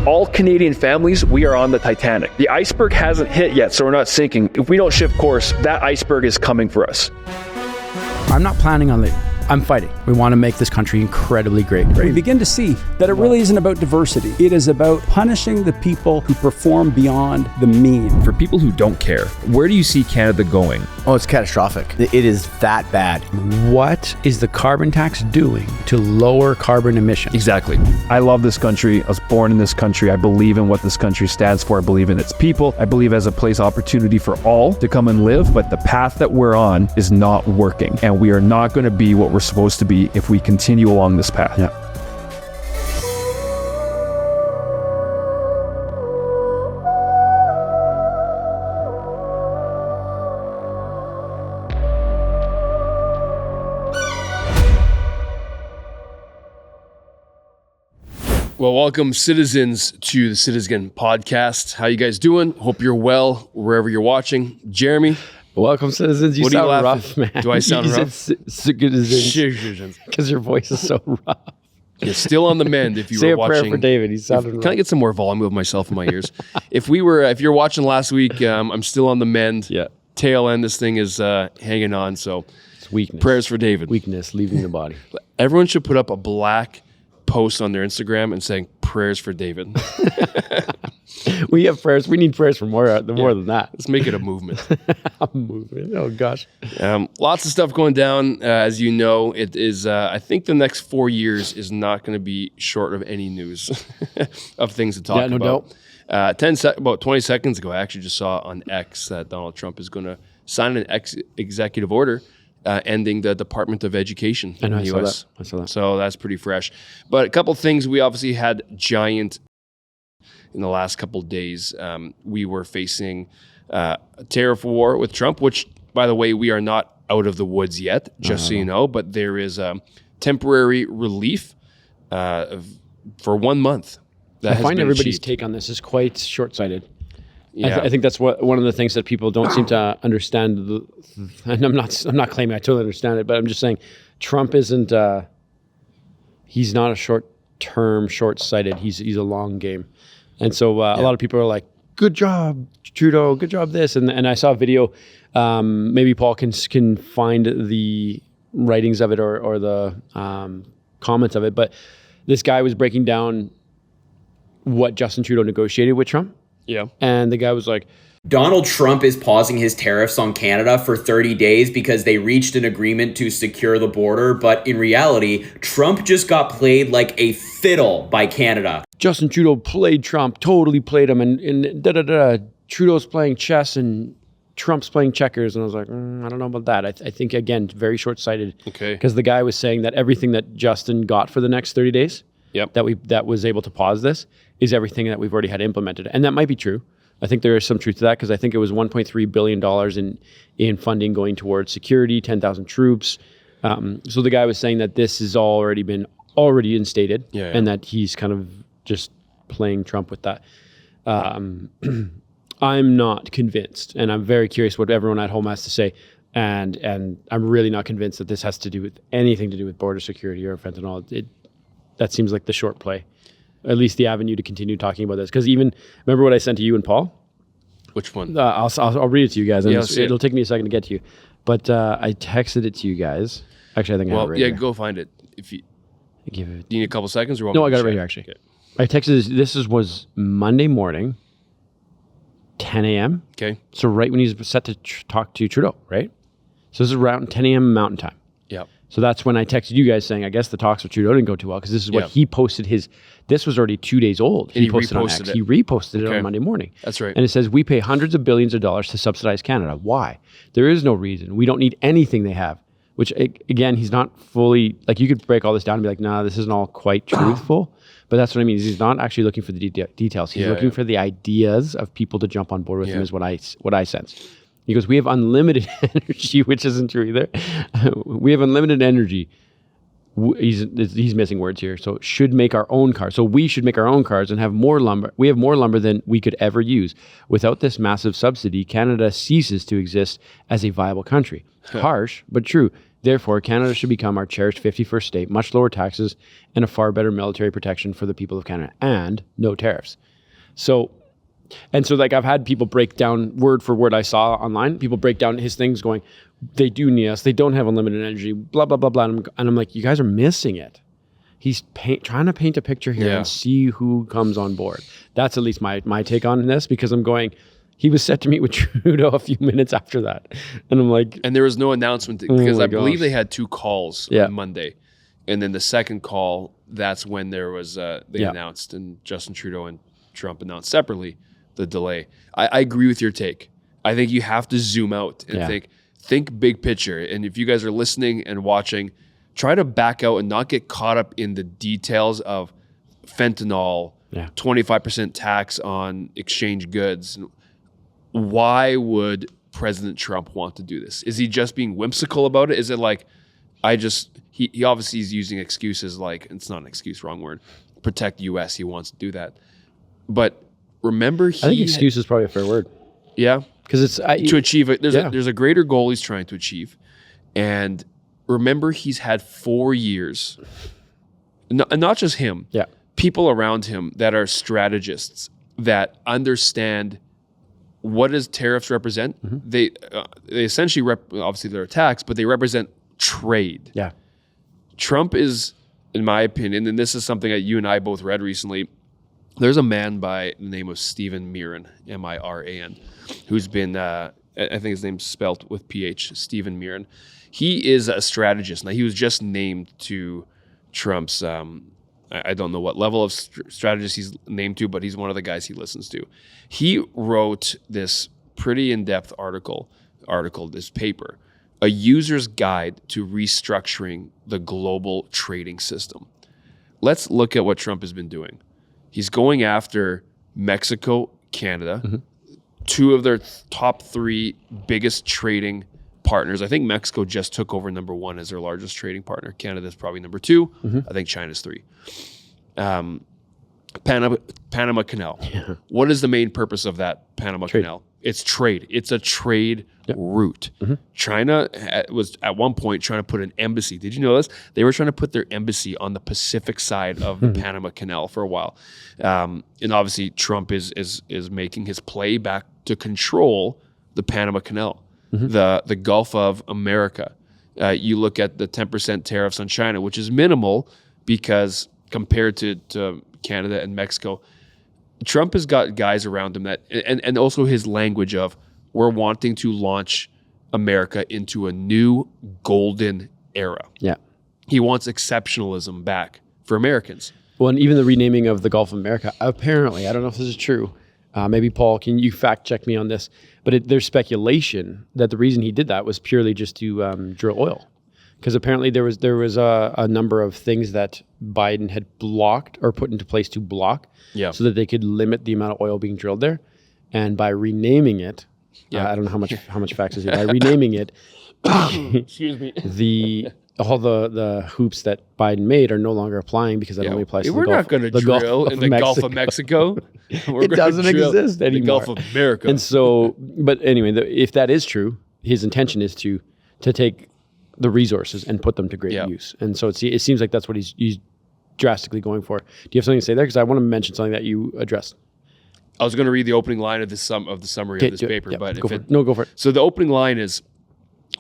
all Canadian families, we are on the Titanic. The iceberg hasn't hit yet, so we're not sinking. If we don't shift course, that iceberg is coming for us. I'm not planning on leaving. I'm fighting. We want to make this country incredibly great. We begin to see that it really isn't about diversity. It is about punishing the people who perform beyond the mean. For people who don't care, where do you see Canada going? Oh, it's catastrophic. It is that bad. What is the carbon tax doing to lower carbon emissions? Exactly. I love this country. I was born in this country. I believe in what this country stands for. I believe in its people. I believe as a place opportunity for all to come and live, but the path that we're on is not working. And we are not going to be what we're supposed to be if we continue along this path. Yeah. Well, welcome citizens to the CTZN podcast. How you guys doing? Hope you're well wherever you're watching. Jeremy. Welcome, citizens. You What sound are you rough, man. Do I sound rough? Citizens. Because your voice is so rough. You're still on the mend if you Say were a watching. prayer for David. He sounded Can I rough. get some more volume of myself in my ears? If you're watching last week, I'm still on the mend. Yeah. Tail end, this thing is hanging on. So It's weakness. prayers for David. Weakness leaving the body. Everyone should put up a black post on their Instagram and saying prayers for David. We have prayers. We need prayers for more than that. Let's make it a movement. I'm moving. Oh, gosh. Lots of stuff going down. As you know, it is, I think the next 4 years is not going to be short of any news of things to talk Yeah, no about. doubt. About 20 seconds ago, I actually just saw on X that Donald Trump is going to sign an executive order ending the Department of Education in the U.S. I saw that. So that's pretty fresh. But a couple things, we obviously had giant in the last couple of days. We were facing a tariff war with Trump, which, by the way, we are not out of the woods yet, just so you know. But there is a temporary relief for 1 month. I find everybody's take on this is quite short-sighted. Yeah. I think that's one of the things that people don't seem to understand. And I'm not claiming I totally understand it, but I'm just saying Trump isn't. He's not a short-term, short-sighted. He's a long game, and so a lot of people are like, "Good job, Trudeau. Good job, this." And I saw a video. Maybe Paul can find the writings of it or the comments of it, but this guy was breaking down what Justin Trudeau negotiated with Trump. Yeah. And the guy was like, Donald Trump is pausing his tariffs on Canada for 30 days because they reached an agreement to secure the border. But in reality, Trump just got played like a fiddle by Canada. Justin Trudeau played Trump, totally played him. And da-da-da. Trudeau's playing chess and Trump's playing checkers. And I was like, I don't know about that. I think, again, very short-sighted. Okay. Because the guy was saying that everything that Justin got for the next 30 days, Yep. that was able to pause this, is everything that we've already had implemented. And that might be true. I think there is some truth to that because I think it was $1.3 billion in funding going towards security, 10,000 troops. So the guy was saying that this has already been instated and that he's kind of just playing Trump with that. I'm not convinced, and I'm very curious what everyone at home has to say. And I'm really not convinced that this has to do with anything to do with border security or fentanyl. That seems like the short play. At least the avenue to continue talking about this. Because even, remember what I sent to you and Paul? Which one? I'll read it to you guys. And Yeah, it'll take me a second to get to you. But I texted it to you guys. Actually, I think I have it right here. Go find it. If you Give it. do you need a couple seconds or No, I got it right here, actually. Okay. I texted this. Was Monday morning, 10 a.m. Okay. So right when he's set to talk to Trudeau, right? So this is around 10 a.m. Mountain Time. Yeah. So that's when I texted you guys saying, I guess the talks with Trudeau didn't go too well because this is what he posted this was already 2 days old. And he posted on reposted X. it. He reposted it Okay. on Monday morning. That's right. And it says, we pay hundreds of billions of dollars to subsidize Canada. Why? There is no reason. We don't need anything they have. Which, again, he's not fully, like you could break all this down and be like, nah, this isn't all quite truthful. But that's what I mean. He's not actually looking for the details. He's looking for the ideas of people to jump on board with him is what I sense. He goes, we have unlimited energy, which isn't true either. We have unlimited energy. He's missing words here. So should make our own cars. So we should make our own cars and have more lumber. We have more lumber than we could ever use. Without this massive subsidy, Canada ceases to exist as a viable country. Harsh, but true. Therefore, Canada should become our cherished 51st state, much lower taxes, and a far better military protection for the people of Canada, and no tariffs. So like I've had people break down word for word I saw online, people break down his things going, they do need us, they don't have unlimited energy, blah, blah, blah, blah. And I'm like, you guys are missing it. He's trying to paint a picture here and see who comes on board. That's at least my take on this, because I'm going, he was set to meet with Trudeau a few minutes after that. And I'm like... And there was no announcement because I believe they had 2 calls on Monday. And then the second call, that's when there was, they announced, and Justin Trudeau and Trump announced separately the delay. I agree with your take. I think you have to zoom out and think big picture. And if you guys are listening and watching, try to back out and not get caught up in the details of fentanyl, 25% tax on exchange goods. Why would President Trump want to do this? Is he just being whimsical about it? Is it like, he obviously is using excuses like, it's not an excuse, wrong word, protect U.S. He wants to do that. But remember, I think excuse is probably a fair word. Yeah. Because it's... to achieve it, there's a greater goal he's trying to achieve. And remember, he's had 4 years, not just him, people around him that are strategists that understand what does tariffs represent. They essentially, obviously they're a tax, but they represent trade. Yeah. Trump is, in my opinion, and this is something that you and I both read recently, there's a man by the name of Stephen Miran, Miran, who's been, I think his name's spelled with PH, Stephen Miran. He is a strategist. Now, he was just named to Trump's, I don't know what level of strategist he's named to, but he's one of the guys he listens to. He wrote this pretty in-depth article, this paper, A User's Guide to Restructuring the Global Trading System. Let's look at what Trump has been doing. He's going after Mexico, Canada, 2 of their top 3 biggest trading partners. I think Mexico just took over number 1 as their largest trading partner. Canada's probably number 2. I think China's 3. Panama Canal. What is the main purpose of that Panama Canal? It's trade. It's a trade route. China was at one point trying to put an embassy. Did you know this? They were trying to put their embassy on the Pacific side of the Panama Canal for a while. And obviously Trump is making his play back to control the Panama Canal, the Gulf of America. You look at the 10% tariffs on China, which is minimal because compared to Canada and Mexico, Trump has got guys around him that, and also his language of, we're wanting to launch America into a new golden era. Yeah. He wants exceptionalism back for Americans. Well, and even the renaming of the Gulf of America, apparently, I don't know if this is true. Maybe Paul, can you fact check me on this? But there's speculation that the reason he did that was purely just to drill oil. Because apparently there was a number of things that Biden had blocked or put into place to block, so that they could limit the amount of oil being drilled there. And by renaming it, I don't know how much facts is it. By renaming it, excuse me, all the hoops that Biden made are no longer applying because that only applies to the Gulf. We're not going to drill in the Gulf of Mexico. It doesn't exist anymore. The Gulf of America. And so, but anyway, if that is true, his intention is to take the resources and put them to great use. And so it seems like that's what he's drastically going for. Do you have something to say there? Because I want to mention something that you addressed. I was going to read the opening line of the summary of this paper, but go for it. So the opening line is,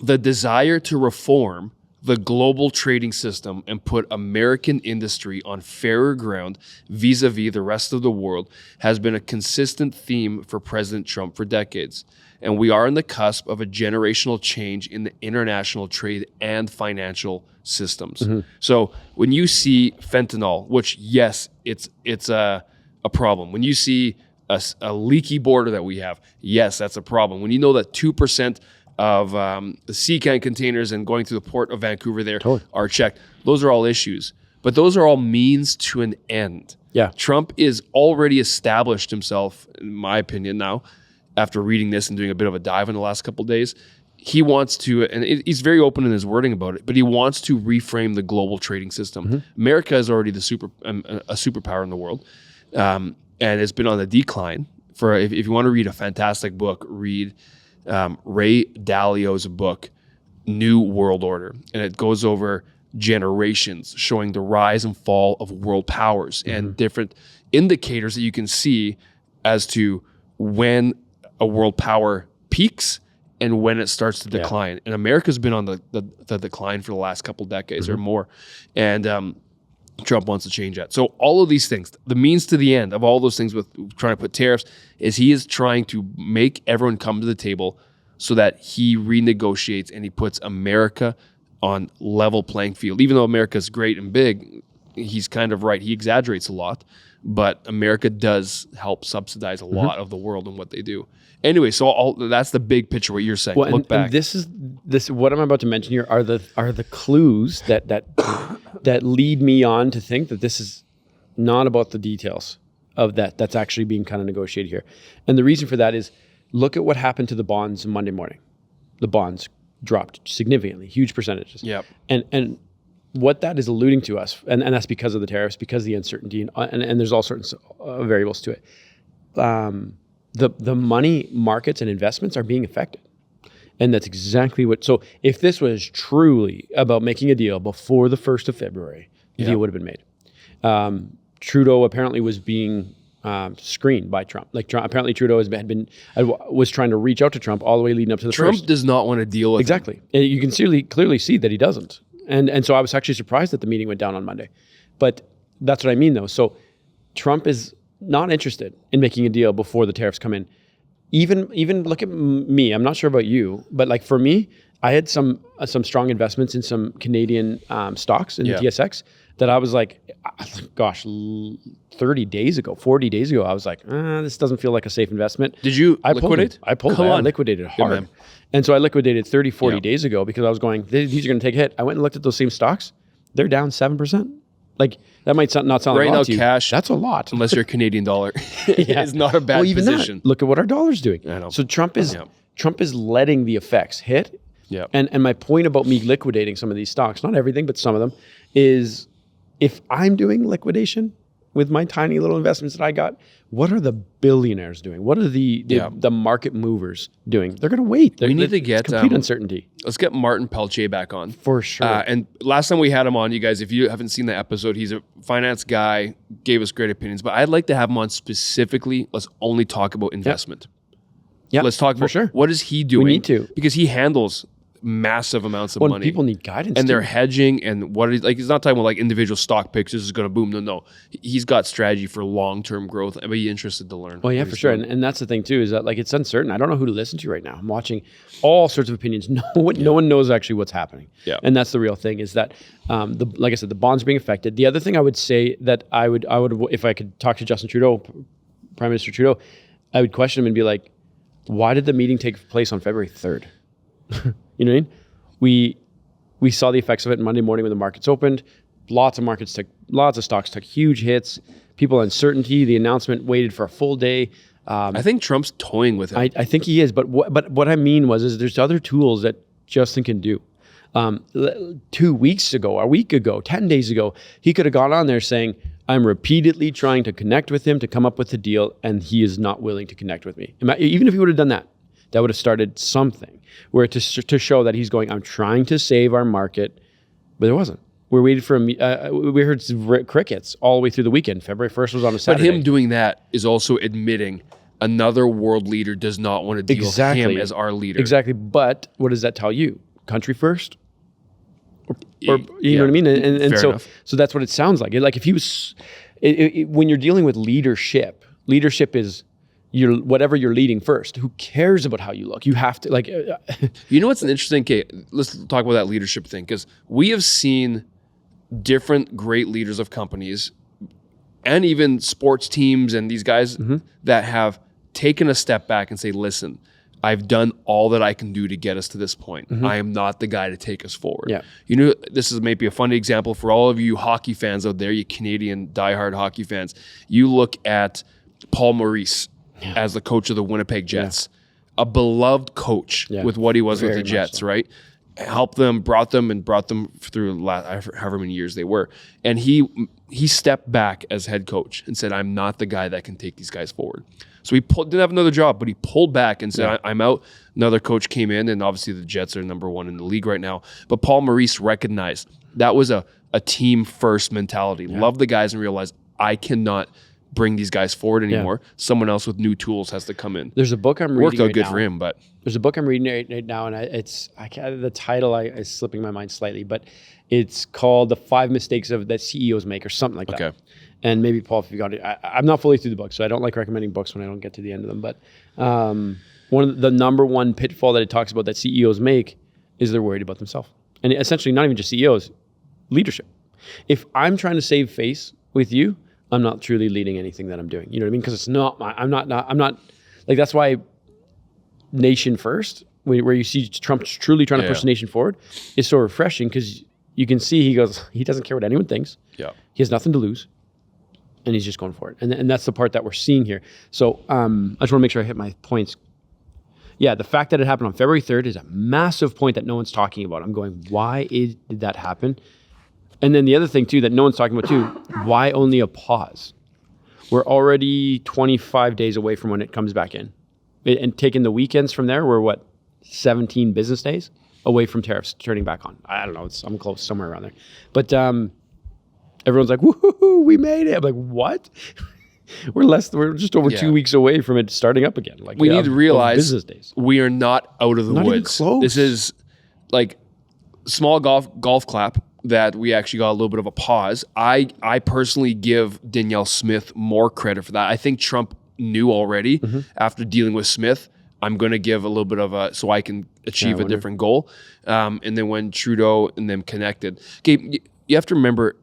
the desire to reform the global trading system and put American industry on fairer ground vis-a-vis the rest of the world has been a consistent theme for President Trump for decades. And we are on the cusp of a generational change in the international trade and financial systems. So when you see fentanyl, which yes, it's a problem. When you see a leaky border that we have, yes, that's a problem. When you know that 2% of the sea can containers and going through the port of Vancouver there are checked, those are all issues. But those are all means to an end. Yeah, Trump is already established himself, in my opinion now, after reading this and doing a bit of a dive in the last couple of days. He wants to, and he's very open in his wording about it, but he wants to reframe the global trading system. America is already a superpower in the world, and it's been on the decline. If you want to read a fantastic book, read Ray Dalio's book, new world order, and it goes over generations, showing the rise and fall of world powers and different indicators that you can see as to when a world power peaks and when it starts to decline. And America's been on the decline for the last couple decades or more. And Trump wants to change that. So all of these things, the means to the end of all those things with trying to put tariffs, is he is trying to make everyone come to the table so that he renegotiates and he puts America on level playing field. Even though America's great and big, he's kind of right. He exaggerates a lot, but America does help subsidize a lot of the world and what they do. Anyway, so that's the big picture. What you're saying. Well, Look back. And this. What I'm about to mention here are the clues that lead me on to think that this is not about the details of that's actually being kind of negotiated here. And the reason for that is, look at what happened to the bonds Monday morning. The bonds dropped significantly, huge percentages. Yep. And what that is alluding to us, and that's because of the tariffs, because of the uncertainty, and there's all sorts of variables to it. The money markets and investments are being affected. And that's exactly what, so if this was truly about making a deal before the 1st of February, the deal would have been made. Trudeau apparently was being screened by Trump. Apparently Trudeau was trying to reach out to Trump all the way leading up to the Trump first. does not want to deal with Exactly. And you can clearly see that he doesn't. And so I was actually surprised that the meeting went down on Monday. But that's what I mean, though. So Trump is not interested in making a deal before the tariffs come in. Even look at me. I'm not sure about you, but like for me, I had some strong investments in some Canadian stocks in the TSX that I was like, gosh, 30 days ago, 40 days ago, I was like, this doesn't feel like a safe investment. Did you liquidate? I liquidated hard. And so I liquidated 30, 40 days ago because I was going, these are going to take a hit. I went and looked at those same stocks. They're down 7%. Like, that might not sound like a lot to you. Cash, that's a lot. unless you're a Canadian dollar, is not a bad even position. That, look at what our dollar's doing. I know. So Trump is letting the effects hit. Yeah. And my point about me liquidating some of these stocks, not everything, but some of them, is if I'm doing liquidation with my tiny little investments that I got, what are the billionaires doing? What are the market movers doing? They're going to wait. We need to get complete uncertainty. Let's get Martin Peltier back on. For sure. And last time we had him on, you guys, if you haven't seen the episode, he's a finance guy, gave us great opinions, but I'd like to have him on specifically. Let's only talk about investment. Yeah, let's talk about what is he doing? We need to. Because he handles massive amounts of money. People need guidance, and they're hedging, and what is, like, he's not talking about like individual stock picks. This is going to boom. No, he's got strategy for long-term growth. I'd be interested to learn. Well, yeah, for sure. And that's the thing too, is that like it's uncertain. I don't know who to listen to right now. I'm watching all sorts of opinions. No one knows actually what's happening. Yeah, and that's the real thing. Is that like I said, the bonds being affected. The other thing I would say that I would if I could talk to Justin Trudeau, Prime Minister Trudeau, I would question him and be like, why did the meeting take place on February 3rd? You know what I mean? We saw the effects of it Monday morning when the markets opened. Lots of stocks took huge hits. People uncertainty. The announcement waited for a full day. I think Trump's toying with it. I think he is. But what I mean is there's other tools that Justin can do. 2 weeks ago, a week ago, 10 days ago, he could have gone on there saying, I'm repeatedly trying to connect with him to come up with a deal, and he is not willing to connect with me. Even if he would have done that, that would have started something where to show that he's going, I'm trying to save our market, but it wasn't. We waited for we heard crickets all the way through the weekend. February 1st was on a Saturday. But him doing that is also admitting another world leader does not want to deal with him as our leader. Exactly. But what does that tell you? Country first? Or you know what I mean? And so that's what it sounds like. Like if he was, when you're dealing with leadership is whatever you're leading first. Who cares about how you look? You have to like. You know what's an interesting? Okay, let's talk about that leadership thing, because we have seen different great leaders of companies and even sports teams and these guys that have taken a step back and say, listen, I've done all that I can do to get us to this point. I am not the guy to take us forward. Yeah. You know, this is maybe a funny example for all of you hockey fans out there, you Canadian diehard hockey fans. You look at Paul Maurice as the coach of the Winnipeg Jets, a beloved coach with what he was with the Jets, right? Helped them, brought them through however many years they were. And he he stepped back as head coach and said, I'm not the guy that can take these guys forward. So he didn't have another job, but he pulled back and said, I'm out. Another coach came in, and obviously the Jets are number one in the league right now. But Paul Maurice recognized that was a team first mentality. Love the guys and realized I cannot bring these guys forward anymore. Someone else with new tools has to come in. There's a book I'm reading Worked out right good now. for him, but There's a book I'm reading right now, and the title is slipping my mind slightly, but it's called The 5 Mistakes that CEOs Make or something like that. Okay. And maybe, Paul, if you got it, I'm not fully through the book, so I don't like recommending books when I don't get to the end of them. But one of the number one pitfall that it talks about that CEOs make is they're worried about themselves. And essentially, not even just CEOs, leadership. If I'm trying to save face with you, I'm not truly leading anything that I'm doing. You know what I mean? Because it's not I'm not like, that's why nation first, where you see Trump truly trying to push the nation forward, is so refreshing, because you can see he doesn't care what anyone thinks. yeah. He has nothing to lose, and he's just going for it. And that's the part that we're seeing here. So I just want to make sure I hit my points. Yeah, the fact that it happened on February 3rd is a massive point that no one's talking about. I'm going, why did that happen? And then the other thing, too, that no one's talking about, too, why only a pause? We're already 25 days away from when it comes back in. And taking the weekends from there, we're 17 business days away from tariffs turning back on. I don't know. I'm close, somewhere around there. But everyone's like, woohoo, we made it. I'm like, what? We're just over 2 weeks away from it starting up again. Like, We need to realize business days. we are not out of the Not even woods. close. This is like small golf clap that we actually got a little bit of a pause. I personally give Danielle Smith more credit for that. I think Trump knew already after dealing with Smith, I'm going to give a little bit of so I can achieve a different goal. And then when Trudeau and them connected, okay, you have to remember,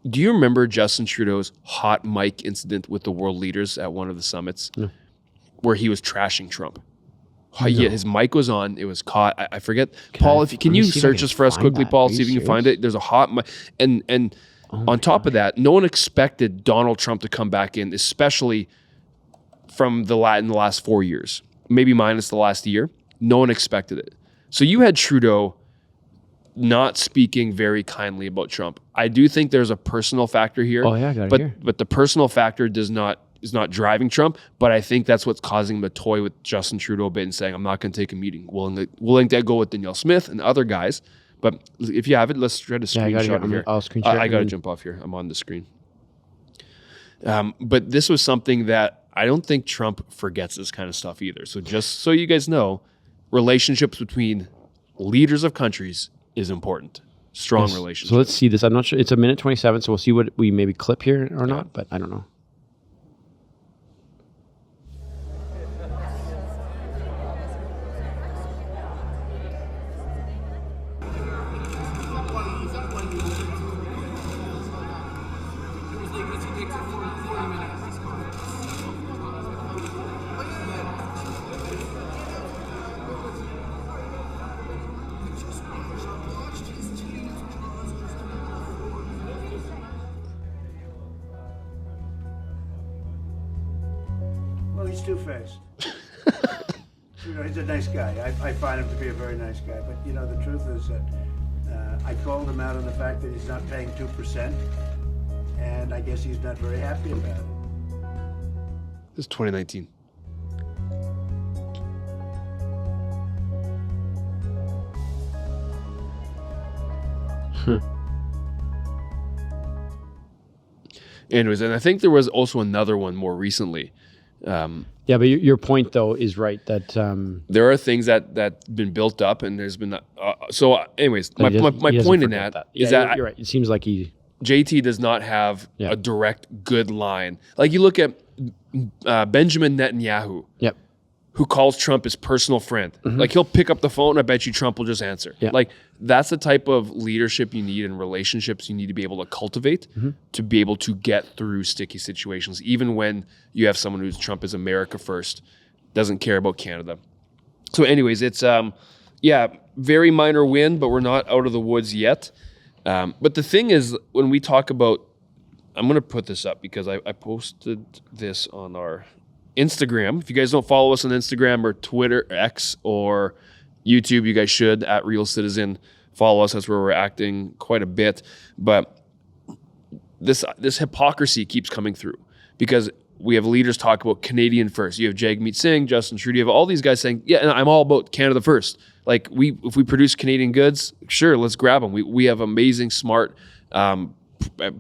do you remember Justin Trudeau's hot mic incident with the world leaders at one of the summits where he was trashing Trump? Yeah, his mic was on. It was caught. I forget. Paul, can you search this for us quickly, Paul? See if you can find it. There's a hot mic. And on top of that, no one expected Donald Trump to come back in, especially from in the last 4 years, maybe minus the last year. No one expected it. So you had Trudeau not speaking very kindly about Trump. I do think there's a personal factor here. Oh, yeah, I got it here. But the personal factor is not driving Trump, but I think that's what's causing him to toy with Justin Trudeau a bit and saying, I'm not going to take a meeting. Willing to go with Danielle Smith and other guys. But if you have it, let's try to screenshot here. I'll screenshot I got to jump off here. I'm on the screen. But this was something that I don't think Trump forgets this kind of stuff either. So just so you guys know, relationships between leaders of countries is important. Strong relationships. So let's see this. I'm not sure. It's a minute 27, so we'll see what we maybe clip here or not, but I don't know. Well, he's two-faced. He's a nice guy. I find him to be a very nice guy. But, the truth is that I called him out on the fact that he's not paying 2%, and I guess he's not very happy about it. This is 2019. Anyways, and I think there was also another one more recently. Yeah, but your point, though, is right that there are things that been built up, and there's been so. Anyways, my point in that is that you're right. It seems like JT does not have a direct good line. Like you look at Benjamin Netanyahu, who calls Trump his personal friend. Like he'll pick up the phone. I bet you Trump will just answer. Like that's the type of leadership you need and relationships you need to be able to cultivate to be able to get through sticky situations, even when you have someone who's Trump is America first, doesn't care about Canada. So anyways, it's very minor win, but we're not out of the woods yet. But the thing is, when we talk about, I'm going to put this up because I posted this on our Instagram. If you guys don't follow us on Instagram or Twitter, X, or YouTube, you guys should, at Real Citizen. Follow us. That's where we're acting quite a bit. But this hypocrisy keeps coming through because we have leaders talk about Canadian first. You have Jagmeet Singh, Justin Trudeau, you have all these guys saying, yeah, and I'm all about Canada first. Like if we produce Canadian goods, sure, let's grab them. We have amazing, smart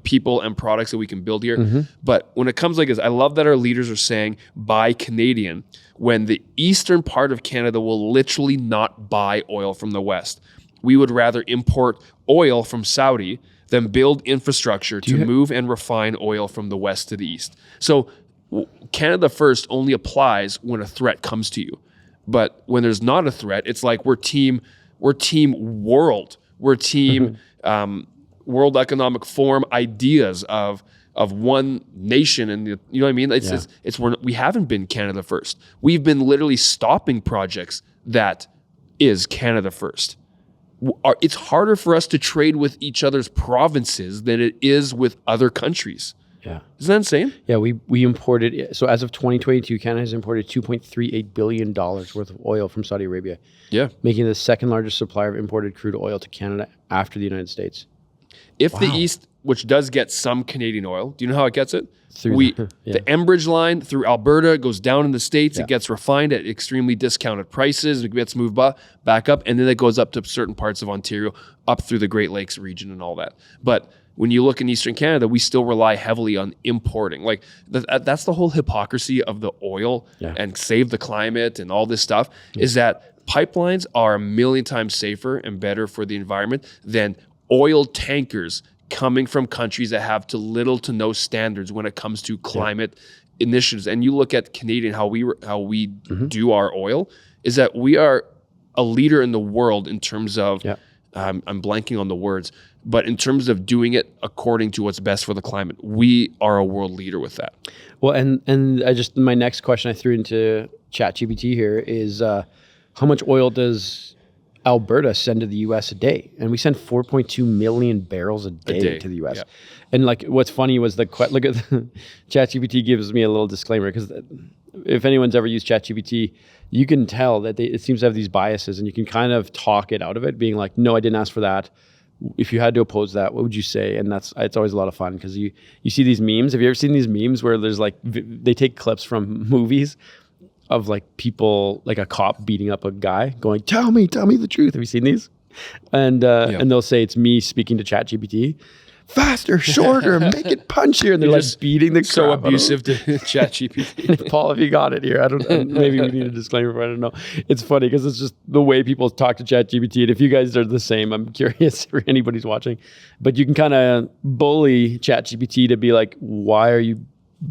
people and products that we can build here. But when it comes like this, I love that our leaders are saying buy Canadian when the eastern part of Canada will literally not buy oil from the West. We would rather import oil from Saudi than build infrastructure to move and refine oil from the West to the East. So Canada first only applies when a threat comes to you. But when there's not a threat, it's like we're team world. We're team World Economic Forum ideas of one nation, and you know what I mean? It's we haven't been Canada first. We've been literally stopping projects that is Canada first. It's harder for us to trade with each other's provinces than it is with other countries. Yeah. Isn't that insane? Yeah, we imported, so as of 2022, Canada has imported $2.38 billion worth of oil from Saudi Arabia. Yeah. Making it the second largest supplier of imported crude oil to Canada after the United States. If the East, which does get some Canadian oil, do you know how it gets it? Through the Enbridge line through Alberta goes down in the States. It gets refined at extremely discounted prices. It gets moved back up, and then it goes up to certain parts of Ontario, up through the Great Lakes region and all that. But when you look in Eastern Canada, we still rely heavily on importing. Like that's the whole hypocrisy of the oil and save the climate and all this stuff is that pipelines are a million times safer and better for the environment than oil tankers coming from countries that have little to no standards when it comes to climate initiatives. And you look at Canadian, how we do our oil, is that we are a leader in the world in terms of, I'm blanking on the words, but in terms of doing it according to what's best for the climate. We are a world leader with that. Well, and I just, my next question I threw into ChatGPT here is how much oil does Alberta send to the U.S. a day? And we send 4.2 million barrels a day to the U.S. Yeah. And like, what's funny was look at ChatGPT gives me a little disclaimer, because if anyone's ever used ChatGPT, you can tell that it seems to have these biases, and you can kind of talk it out of it, being like, no, I didn't ask for that. If you had to oppose that, what would you say? And it's always a lot of fun, because you see these memes. Have you ever seen these memes where there's like, they take clips from movies of like people, like a cop beating up a guy going, tell me the truth. Have you seen these? And they'll say, it's me speaking to ChatGPT. Faster, shorter, make it punchier. And they're like beating the crap so abusive to ChatGPT. Paul, if you got it here, I don't know. Maybe we need a disclaimer, but I don't know. It's funny because it's just the way people talk to ChatGPT. And if you guys are the same, I'm curious if anybody's watching. But you can kind of bully ChatGPT to be like, why are you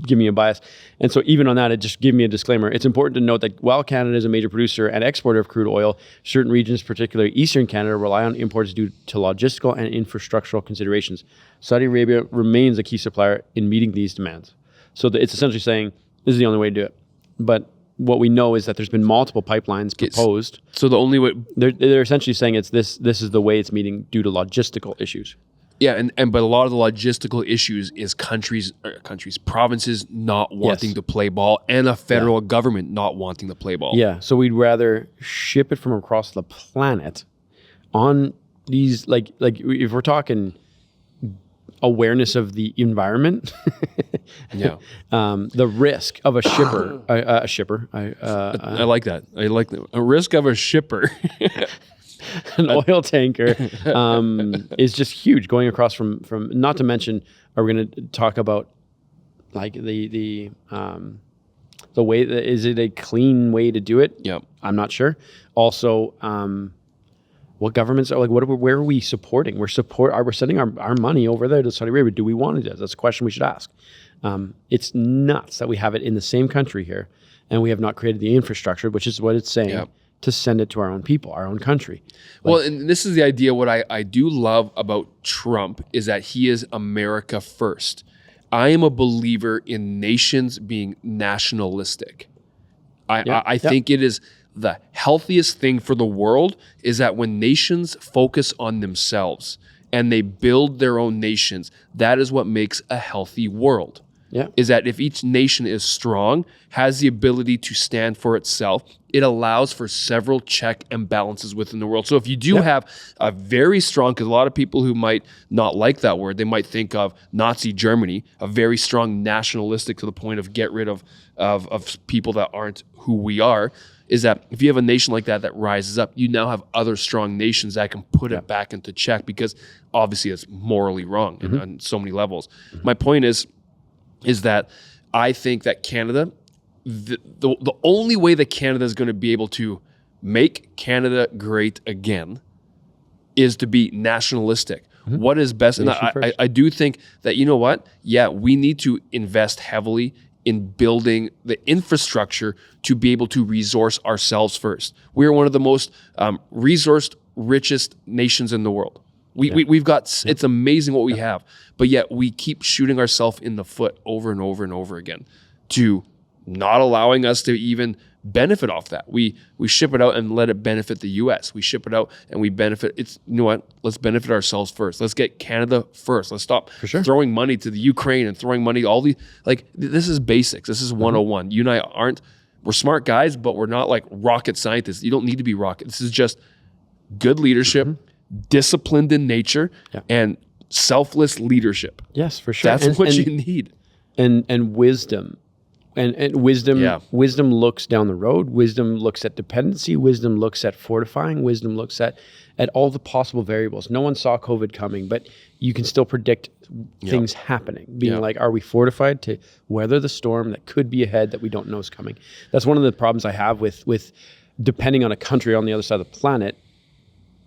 give me a bias? And so even on that, it just give me a disclaimer. It's important to note that while Canada is a major producer and exporter of crude oil, certain regions, particularly Eastern Canada, rely on imports due to logistical and infrastructural considerations. Saudi Arabia remains a key supplier in meeting these demands. So it's essentially saying this is the only way to do it. But what we know is that there's been multiple pipelines proposed. So the only way they're essentially saying it's this is the way it's meeting due to logistical issues. Yeah, but a lot of the logistical issues is provinces not wanting to play ball, and a federal government not wanting to play ball. Yeah, so we'd rather ship it from across the planet on these, like if we're talking awareness of the environment, the risk of a shipper, I like that. I like that. A risk of a shipper. An oil tanker is just huge going across from not to mention, are we going to talk about like the way that, is it a clean way to do it? Yep. I'm not sure. Also, what governments are like, where are we supporting? We're sending our money over there to Saudi Arabia. Do we want to do that? That's a question we should ask. It's nuts that we have it in the same country here and we have not created the infrastructure, which is what it's saying. Yep. To send it to our own people, our own country. Well, and this is the idea. What I do love about Trump is that he is America first. I am a believer in nations being nationalistic. I think it is the healthiest thing for the world is that when nations focus on themselves and they build their own nations, that is what makes a healthy world. Yeah. is that if each nation is strong, has the ability to stand for itself, it allows for several check and balances within the world. So if you do have a very strong, because a lot of people who might not like that word, they might think of Nazi Germany, a very strong nationalistic to the point of get rid of people that aren't who we are, is that if you have a nation like that rises up, you now have other strong nations that can put it back into check, because obviously it's morally wrong on so many levels. My point is that I think that Canada, the only way that Canada is going to be able to make Canada great again is to be nationalistic. What is best? And I do think that, you know what? Yeah, we need to invest heavily in building the infrastructure to be able to resource ourselves first. We are one of the most resourced, richest nations in the world. We've got, it's amazing what we have, but yet we keep shooting ourselves in the foot over and over and over again to not allowing us to even benefit off that. We ship it out and let it benefit the US. We ship it out and we benefit. It's, you know what? Let's benefit ourselves first. Let's get Canada first. Let's stop throwing money to the Ukraine and throwing money, all the, like, this is basics. This is 101. You and I we're smart guys, but we're not like rocket scientists. You don't need to be rocket. This is just good leadership, disciplined in nature, and selfless leadership. Yes, for sure. That's what you need. And wisdom. And wisdom looks down the road. Wisdom looks at dependency. Wisdom looks at fortifying. Wisdom looks at all the possible variables. No one saw COVID coming, but you can still predict things happening. Being like, are we fortified to weather the storm that could be ahead that we don't know is coming? That's one of the problems I have with depending on a country on the other side of the planet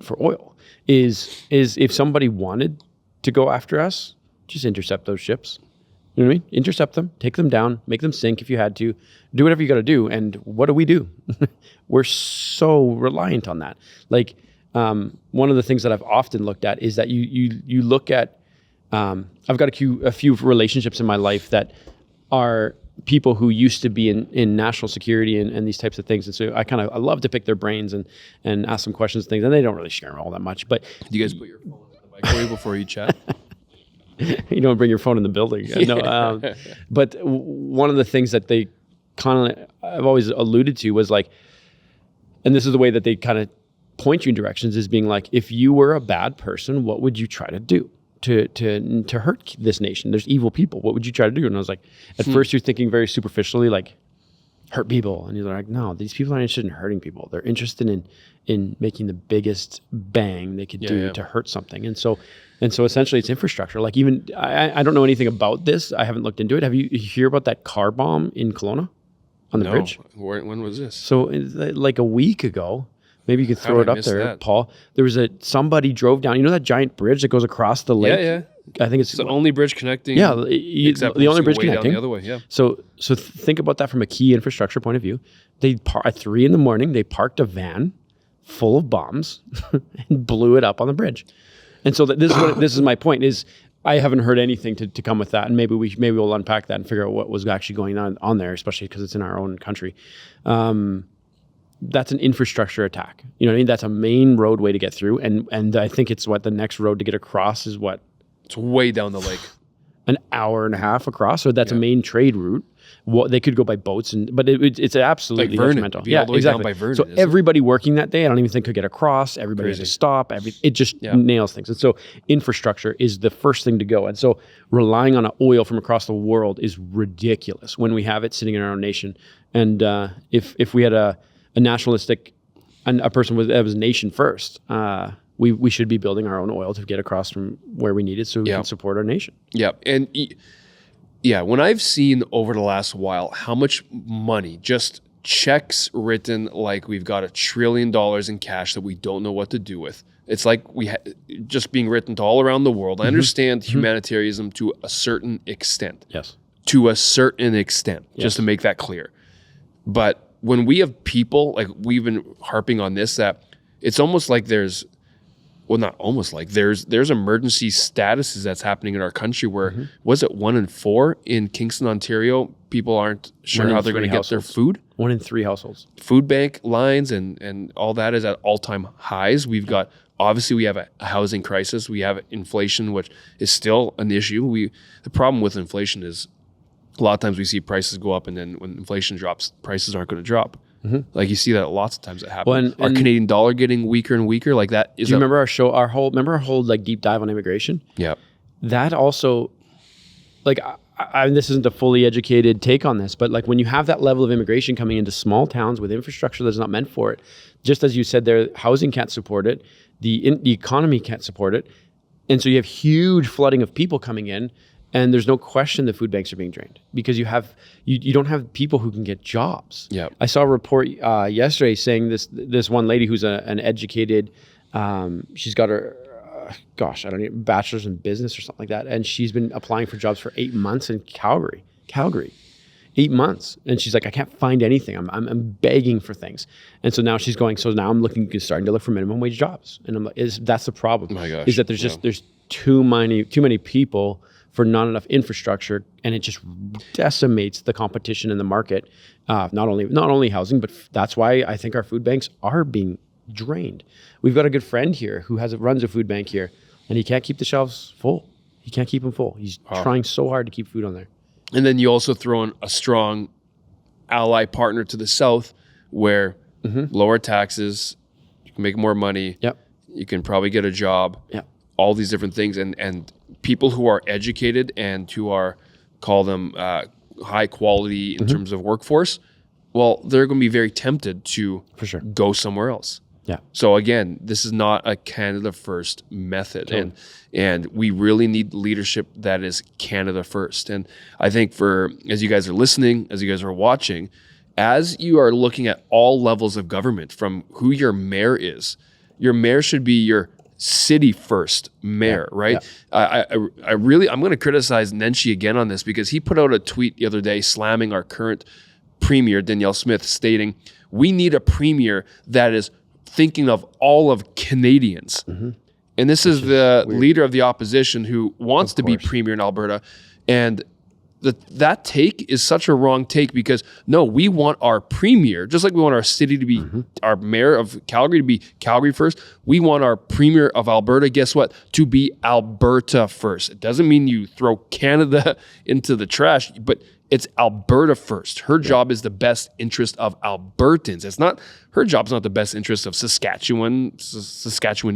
for oil. Is if somebody wanted to go after us, just intercept those ships. You know what I mean? Intercept them, take them down, make them sink if you had to, do whatever you got to do. And what do? We're so reliant on that. Like, one of the things that I've often looked at is that you look at, I've got a few relationships in my life that are people who used to be in national security and these types of things. And so I love to pick their brains and ask them questions and things, and they don't really share all that much. But do you guys put your phone in the microwave before you chat? You don't bring your phone in the building. No, but one of the things that they I've always alluded to was like, and this is the way that they kind of point you in directions, is being like, if you were a bad person, what would you try to do to hurt this nation? There's evil people. What would you try to do? And I was like, at first you're thinking very superficially, like, hurt people. And you're like, no, these people aren't interested in hurting people. They're interested in making the biggest bang they could do to hurt something. And so essentially it's infrastructure. Like, even, I don't know anything about this. I haven't looked into it. You hear about that car bomb in Kelowna on the bridge? When was this? So like a week ago, maybe you could throw it up there, Paul. There was somebody drove down, you know that giant bridge that goes across the lake? Yeah. I think it's the only bridge connecting. Yeah, the only bridge connecting. Down the other way, yeah. So think about that from a key infrastructure point of view. At 3 a.m, they parked a van full of bombs and blew it up on the bridge. And so this is my point, is I haven't heard anything to come with that, and maybe we'll unpack that and figure out what was actually going on there, especially because it's in our own country. That's an infrastructure attack. You know what I mean? That's a main roadway to get through, and I think it's the next road to get across is what? It's way down the lake. An hour and a half across, so that's a main trade route. They could go by boats, but it's absolutely like detrimental. Yeah, exactly. Down by Vernon, so everybody working that day, I don't even think could get across. Everybody has to stop. It just nails things. And so infrastructure is the first thing to go. And so relying on oil from across the world is ridiculous when we have it sitting in our own nation. And if we had a nationalistic, and a person that was nation first, we should be building our own oil to get across from where we need it, so we can support our nation. Yeah, and when I've seen over the last while how much money, just checks written like we've got $1 trillion in cash that we don't know what to do with. It's like just being written to all around the world. I understand humanitarianism to a certain extent. Yes. To a certain extent, just to make that clear. But when we have people, like we've been harping on this, that it's almost like there's emergency statuses that's happening in our country where, was it 1 in 4 in Kingston, Ontario? People aren't sure how they're going to get their food. 1 in 3 households. Food bank lines and all that is at all-time highs. We've got, obviously we have a housing crisis. We have inflation, which is still an issue. The problem with inflation is a lot of times we see prices go up, and then when inflation drops, prices aren't going to drop. Like you see that lots of times that happen. Well, our Canadian dollar getting weaker and weaker, like that is. Do you remember our whole like deep dive on immigration? Yeah. That also, like, this isn't a fully educated take on this, but like when you have that level of immigration coming into small towns with infrastructure that's not meant for it, just as you said there, housing can't support it, the economy can't support it, and so you have huge flooding of people coming in. And there's no question the food banks are being drained because you don't have people who can get jobs. Yeah. I saw a report yesterday saying this one lady who's an educated, she's got her, I don't know, bachelor's in business or something like that, and she's been applying for jobs for 8 months in Calgary, 8 months, and she's like, I can't find anything. I'm begging for things, and so now she's going. So now I'm starting to look for minimum wage jobs, and I'm like, that's the problem. Oh my gosh. Is that there's too many people for not enough infrastructure, and it just decimates the competition in the market. Not only housing, but that's why I think our food banks are being drained. We've got a good friend here who runs a food bank here, and he can't keep the shelves full. He can't keep them full. He's trying so hard to keep food on there. And then you also throw in a strong ally partner to the south, where lower taxes, you can make more money. Yep. You can probably get a job. Yep. All these different things, and people who are educated and who are, call them high quality in terms of workforce, well, they're going to be very tempted to For sure. go somewhere else. Yeah. So again, this is not a Canada first method, and we really need leadership that is Canada first. And I think as you guys are listening, as you guys are watching, as you are looking at all levels of government, from who your mayor is, your mayor should be your city first mayor, right? Yeah. I'm going to criticize Nenshi again on this, because he put out a tweet the other day slamming our current premier, Danielle Smith, stating, we need a premier that is thinking of all of Canadians. And this is the leader of the opposition who wants to be premier in Alberta. And that take is such a wrong take, because no, we want our premier, just like we want our city to be, our mayor of Calgary to be Calgary first, we want our premier of Alberta, guess what, to be Alberta first. It doesn't mean you throw Canada into the trash, but it's Alberta first. Her job is the best interest of Albertans. Her job's not the best interest of Saskatchewan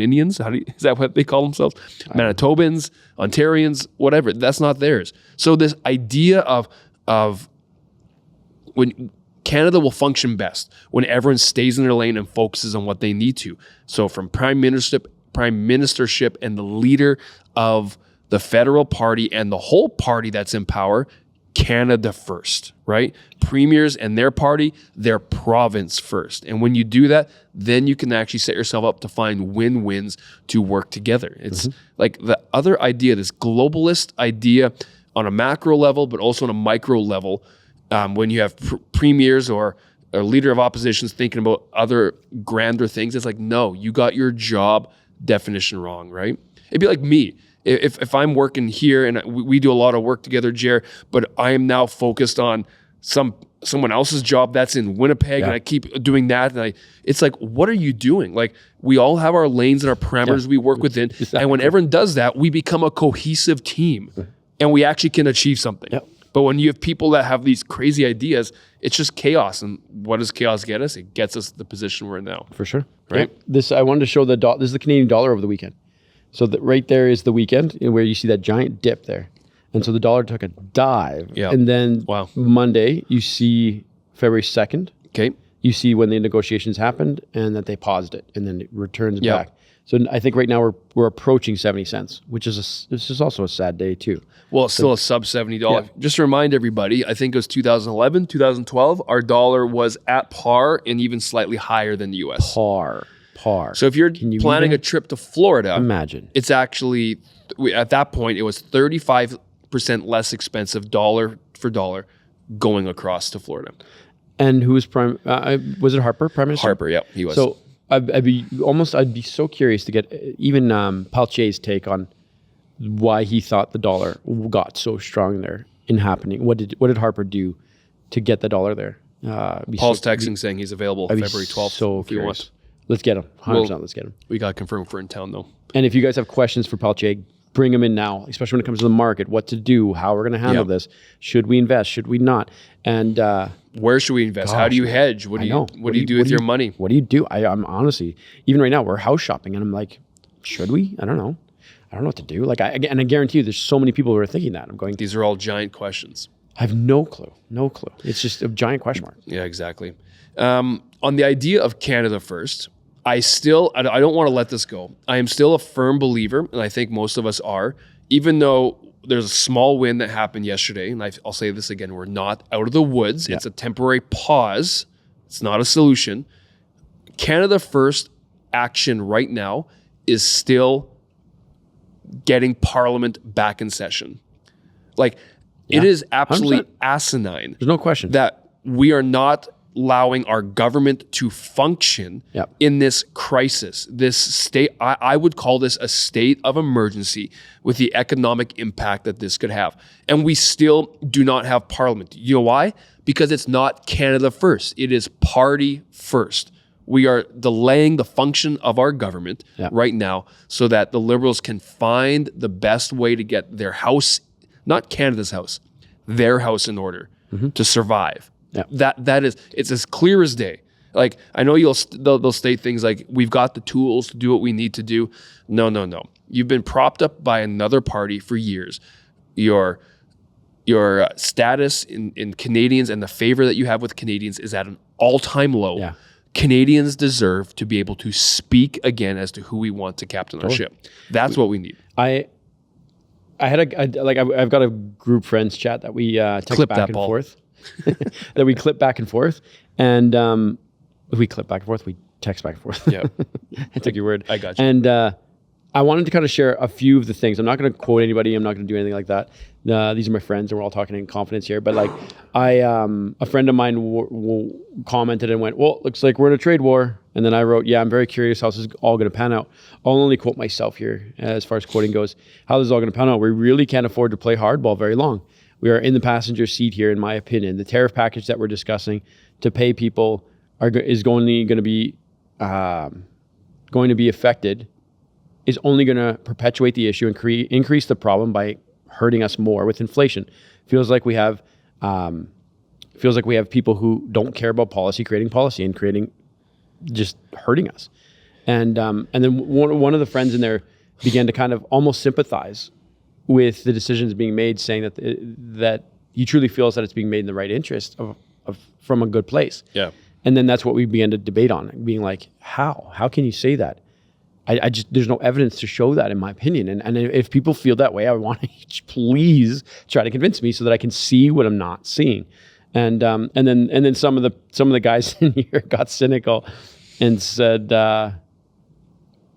Indians. Is that what they call themselves? Manitobans, Ontarians, whatever. That's not theirs. So this idea of when Canada will function best when everyone stays in their lane and focuses on what they need to. So from prime ministership and the leader of the federal party and the whole party that's in power, Canada first, right? Premiers and their party, their province first. And when you do that, then you can actually set yourself up to find win-wins to work together. It's like the other idea, this globalist idea on a macro level, but also on a micro level, when you have premiers or a leader of oppositions thinking about other grander things, it's like, no, you got your job definition wrong, right? It'd be like me. If I'm working here and we do a lot of work together, Jer, but I am now focused on someone else's job that's in Winnipeg, and I keep doing that, and it's like, what are you doing? Like, we all have our lanes and our parameters we work within, and when everyone does that, we become a cohesive team, and we actually can achieve something. But when you have people that have these crazy ideas, it's just chaos. And what does chaos get us? It gets us the position we're in now. For sure. Right? I wanted to show this is the Canadian dollar over the weekend. So right there is the weekend where you see that giant dip there. And so the dollar took a dive. Yeah. And then Monday, you see February 2nd. Okay. You see when the negotiations happened and that they paused it and then it returns back. So I think right now we're approaching 70 cents, which is this is also a sad day too. Well, it's still a sub $70. Yeah. Just to remind everybody, I think it was 2011, 2012, our dollar was at par and even slightly higher than the US. Par. So if you're planning a trip to Florida, imagine it's actually, at that point, it was 35% less expensive dollar for dollar going across to Florida. And who was prime? Was it Harper, Prime Minister? Harper, yeah, he was. So I'd be so curious to get even Paltier's take on why he thought the dollar got so strong there in happening. What did Harper do to get the dollar there? Paul's texting saying he's available February 12th. So if you want. Let's get him. 100%. Let's get him. We got confirmed for in town though. And if you guys have questions for Paltier, bring them in now, especially when it comes to the market, what to do, how we're going to handle this. Should we invest? Should we not? And where should we invest? How do you hedge? What do you do with your money? What do you do? I'm honestly, even right now, we're house shopping, and I'm like, should we? I don't know. I don't know what to do. Like, I guarantee you, there's so many people who are thinking that. I'm going, these are all giant questions. I have no clue. No clue. It's just a giant question mark. Yeah, exactly. On the idea of Canada first, I don't want to let this go. I am still a firm believer, and I think most of us are, even though there's a small win that happened yesterday, and I'll say this again, we're not out of the woods. Yeah. It's a temporary pause. It's not a solution. Canada first action right now is still getting Parliament back in session. Like, it is absolutely 100%. Asinine. There's no question that we are not allowing our government to function in this crisis, this state. I would call this a state of emergency with the economic impact that this could have. And we still do not have Parliament. You know why? Because it's not Canada first. It is party first. We are delaying the function of our government right now so that the Liberals can find the best way to get their house, not Canada's house, their house in order to survive. Yeah. It's as clear as day. Like, I know they'll state things like, we've got the tools to do what we need to do. No. You've been propped up by another party for years. Your status in Canadians and the favor that you have with Canadians is at an all-time low. Yeah. Canadians deserve to be able to speak again as to who we want to captain our ship. That's what we need. I've got a group friends chat that we text back and forth. That we clip back and forth, and we clip back and forth. We text back and forth. Yeah, I took your word. I got you. And I wanted to kind of share a few of the things. I'm not going to quote anybody. I'm not going to do anything like that. These are my friends, and we're all talking in confidence here. But like, a friend of mine commented and went, "Well, looks like we're in a trade war." And then I wrote, "Yeah, I'm very curious how this is all going to pan out." I'll only quote myself here as far as quoting goes. How this is all going to pan out? We really can't afford to play hardball very long. We are in the passenger seat here, in my opinion. The tariff package that we're discussing to pay people is going to be affected, is only going to perpetuate the issue and increase the problem by hurting us more with inflation. Feels like we have people who don't care about policy, creating policy and just hurting us. And then one of the friends in there began to kind of almost sympathize with the decisions being made, saying that he truly feels that it's being made in the right interest of from a good place. Yeah. And then that's what we began to debate on, being like, how can you say that? I just, there's no evidence to show that, in my opinion. And if people feel that way, I want to please try to convince me so that I can see what I'm not seeing. And then some of the guys in here got cynical and said,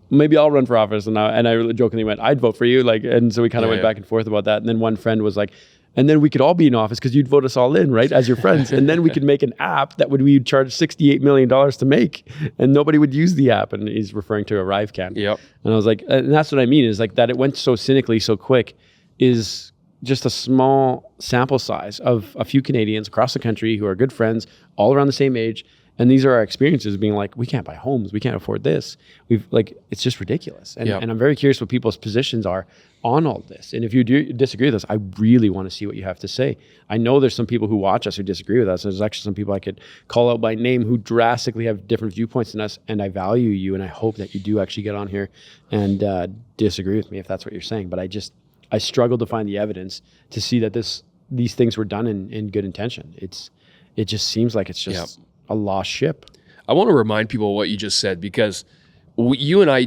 maybe I'll run for office. And I really jokingly went, I'd vote for you. Like, and so we kind of went back and forth about that. And then one friend was like, and then we could all be in office because you'd vote us all in, right, as your friends. And then we could make an app that we'd charge $68 million to make, and nobody would use the app. And he's referring to ArriveCan. Yep. And I was like, and that's what I mean, is like that it went so cynically, so quick, is just a small sample size of a few Canadians across the country who are good friends, all around the same age. And these are our experiences being like, we can't buy homes, we can't afford this. It's just ridiculous. And, and I'm very curious what people's positions are on all this. And if you do disagree with us, I really want to see what you have to say. I know there's some people who watch us who disagree with us. There's actually some people I could call out by name who drastically have different viewpoints than us. And I value you. And I hope that you do actually get on here and disagree with me if that's what you're saying. But I struggle to find the evidence to see that these things were done in good intention. It just seems like it's just a lost ship. I want to remind people what you just said, because you and I,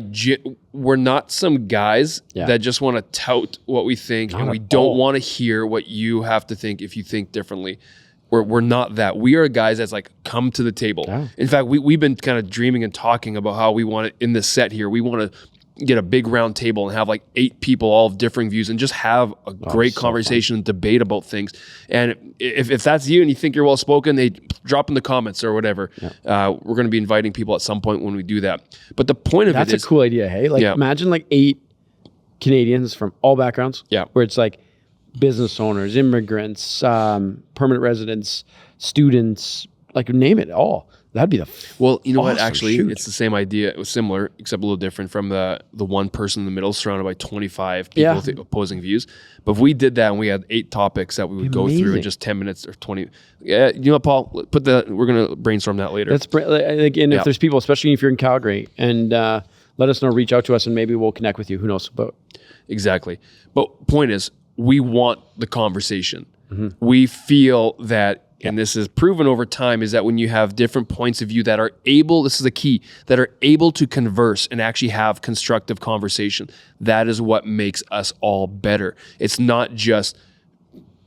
we're not some guys that just want to tout what we think, and we don't want to hear what you have to think if you think differently. We're not that. We are guys that's like, come to the table. Yeah. In fact, we've been kind of dreaming and talking about how we want it in this set here. We want to get a big round table and have like 8 people all of differing views and just have a great conversation and debate about things. And if that's you and you think you're well spoken, they drop in the comments or whatever. Yeah. We're going to be inviting people at some point when we do that. But the point of that's a cool idea. Hey, like imagine like 8 Canadians from all backgrounds. Yeah, where it's like business owners, immigrants, permanent residents, students, Like name it all. That'd be the Well, you know what? awesome Actually, shoot. it's the same idea. It was similar, except a little different from the one person in the middle surrounded by 25 people with opposing views. But if we did that and we had 8 topics that we would go through in just 10 minutes or 20. Yeah, you know what, Paul? We're going to brainstorm that later. That's and if there's people, especially if you're in Calgary, and let us know, reach out to us, and maybe we'll connect with you. Who knows? But exactly. But point is, we want the conversation. We feel that, and this is proven over time, is that when you have different points of view that are able, this is the key, that are able to converse and actually have constructive conversation, that is what makes us all better. It's not just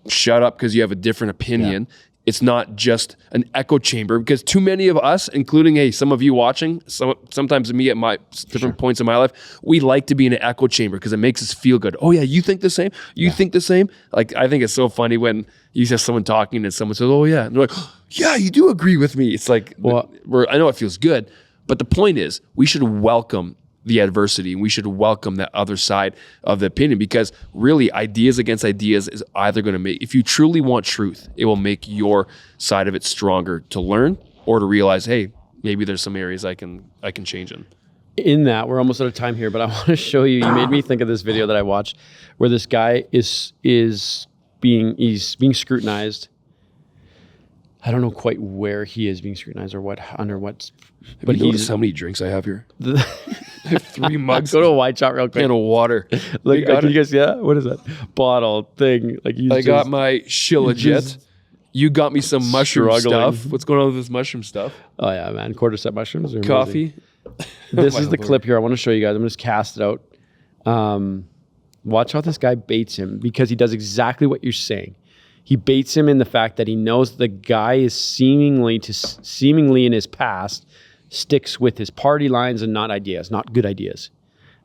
shut up because you have a different opinion. It's not just an echo chamber, because too many of us, including some of you watching, sometimes me at my different points in my life, we like to be in an echo chamber because it makes us feel good. Oh yeah, you think the same? You think the same? Like, I think it's so funny when you have someone talking and someone says, "Oh yeah," and they're like, oh, "Yeah, you do agree with me." It's like, well, I know it feels good, but the point is, we should welcome the adversity, and we should welcome that other side of the opinion, because really ideas against ideas is either going to make, if you truly want truth, it will make your side of it stronger to learn or to realize, hey, maybe there's some areas I can change in that. We're almost out of time here, but I want to show you made me think of this video that I watched where this guy is being scrutinized. I don't know quite where he is being scrutinized or under what. But he's how many drinks I have here? 3 mugs. Go to a wine shop real quick. And a water. Like, can you guys? Yeah, what is that bottle thing? Like, I got my Shilajit. You got me some mushroom stuff. What's going on with this mushroom stuff? Oh yeah, man, quarter set mushrooms. Are coffee. This is the clip here. I want to show you guys. I'm going to just cast it out. Watch how this guy baits him, because he does exactly what you're saying. He baits him in the fact that he knows the guy is seemingly in his past sticks with his party lines and not good ideas.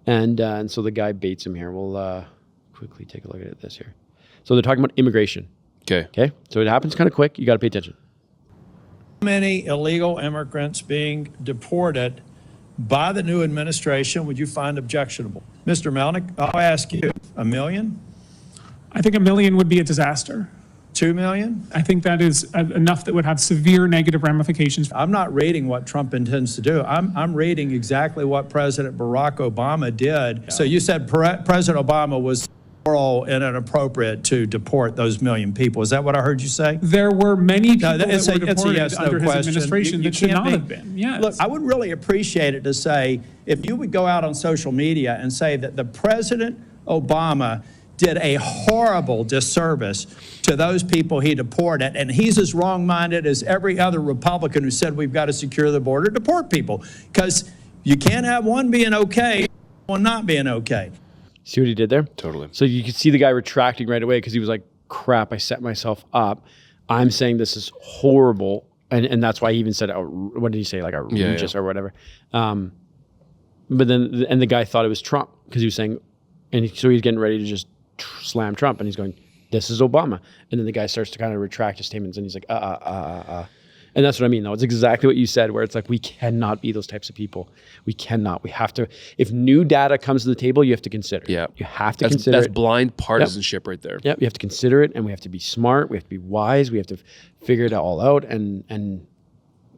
And so the guy baits him here. We'll quickly take a look at this here. So they're talking about immigration. Okay. So it happens kind of quick. You got to pay attention. How many illegal immigrants being deported by the new administration would you find objectionable? Mr. Melnick, I'll ask you, 1 million? I think 1 million would be a disaster. 2 million? I think that is enough that would have severe negative ramifications. I'm not reading what Trump intends to do. I'm reading exactly what President Barack Obama did. So you said President Obama was moral and inappropriate to deport those 1 million people. Is that what I heard you say? There were many people that were deported it's a yes, no under his question. administration that should not have been. Yes. Look, I would really appreciate it to say, if you would go out on social media and say that the President Obama did a horrible disservice to those people he deported, and he's as wrong-minded as every other Republican who said we've got to secure the border, deport people, because you can't have one being okay, one not being okay. See what he did there? Totally. So you could see the guy retracting right away because he was like, crap, I set myself up. I'm saying this is horrible. And that's why he even said, what did he say? Like outrageous or whatever. But then, and the guy thought it was Trump because he was saying, so he's getting ready to just slam Trump. And he's going, this is Obama. And then the guy starts to kind of retract his statements and he's like, And that's what I mean, though. It's exactly what you said, where it's like, we cannot be those types of people. We cannot. We have to. If new data comes to the table, you have to consider. Yeah. You have to consider That's blind partisanship right there. Yep. You have to consider it, and we have to be smart. We have to be wise. We have to figure it all out. And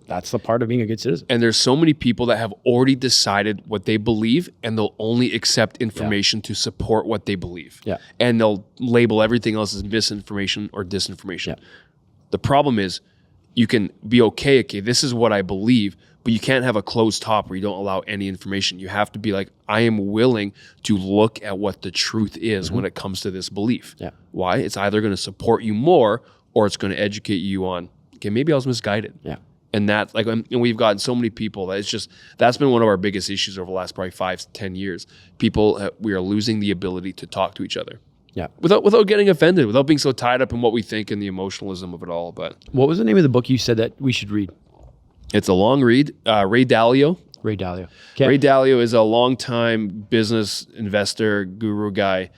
that's the part of being a good citizen. And there's so many people that have already decided what they believe, and they'll only accept information to support what they believe. Yeah. And they'll label everything else as misinformation or disinformation. Yeah. The problem is, you can be okay, this is what I believe, but you can't have a closed top where you don't allow any information. You have to be like, I am willing to look at what the truth is when it comes to this belief. Yeah. Why? It's either going to support you more, or it's going to educate you on, maybe I was misguided. Yeah. And that, and we've gotten so many people that that's been one of our biggest issues over the last probably 5-10 years. People, we are losing the ability to talk to each other. Yeah. Without getting offended, without being so tied up in what we think and the emotionalism of it all. But what was the name of the book you said that we should read? It's a long read. Ray Dalio. Ray Dalio. Okay. Ray Dalio is a longtime business investor, guru guy,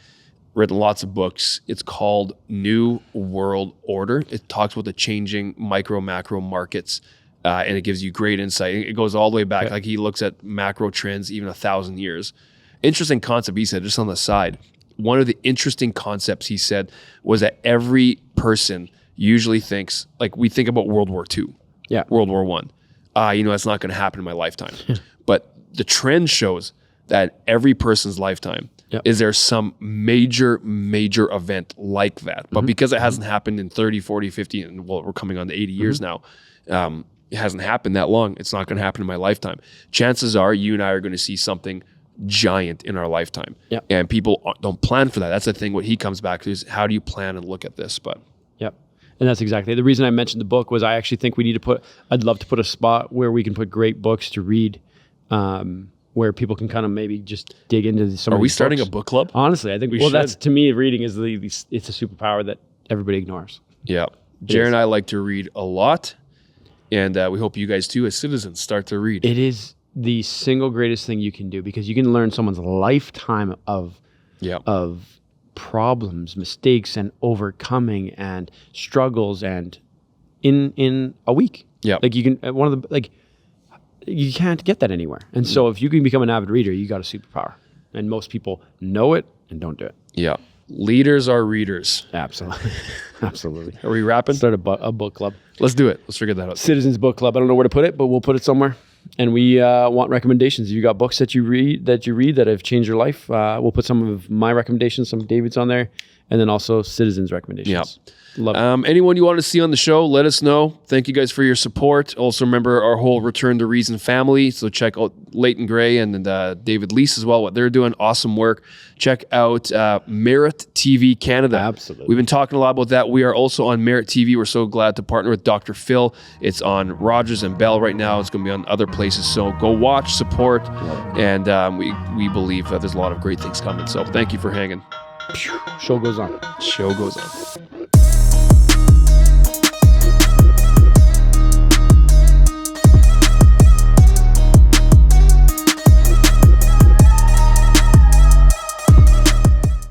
written lots of books. It's called New World Order. It talks about the changing micro, macro markets, and it gives you great insight. It goes all the way back. Like, he looks at macro trends even 1,000 years. Interesting concept, he said, just on the side. One of the interesting concepts he said was that every person usually thinks, like we think about World War II. World War One. That's not going to happen in my lifetime. But the trend shows that every person's lifetime is there some major event like that. But because it hasn't happened in 30, 40, 50, and we're coming on to 80 years now, it hasn't happened that long. It's not going to happen in my lifetime. Chances are you and I are going to see something giant in our lifetime. And people don't plan for that. That's the thing. What he comes back to is how do you plan and look at this? But and that's exactly the reason I mentioned the book was I actually think we need to I'd love to put a spot where we can put great books to read, where people can kind of maybe just dig into some. Are we starting a book club? Honestly, I think we should. Well, that's to me, reading is it's a superpower that everybody ignores. Yeah, Jared and I like to read a lot, and we hope you guys too, as citizens, start to read. It is the single greatest thing you can do because you can learn someone's lifetime of problems, mistakes, and overcoming and struggles, and in a week. Like you can you can't get that anywhere. And so if you can become an avid reader, you got a superpower. And most people know it and don't do it. Yeah. Leaders are readers. Absolutely. Absolutely. Are we wrapping? Start a book club. Let's do it. Let's figure that out. Citizens Book Club. I don't know where to put it, but we'll put it somewhere. And we want recommendations. If you got books that you read that have changed your life, we'll put some of my recommendations, some of David's on there, and then also Citizens' recommendations. Yeah. Love it. Anyone you want to see on the show, let us know. Thank you guys for your support. Also remember our whole Return to Reason family. So check out Leighton Gray and David Lease as well, what they're doing. Awesome work. Check out Merit TV Canada. Absolutely. We've been talking a lot about that. We are also on Merit TV. We're so glad to partner with Dr. Phil. It's on Rogers and Bell right now. It's going to be on other places. So go watch, support, and we believe there's a lot of great things coming. So thank you for hanging. Show goes on. Show goes on.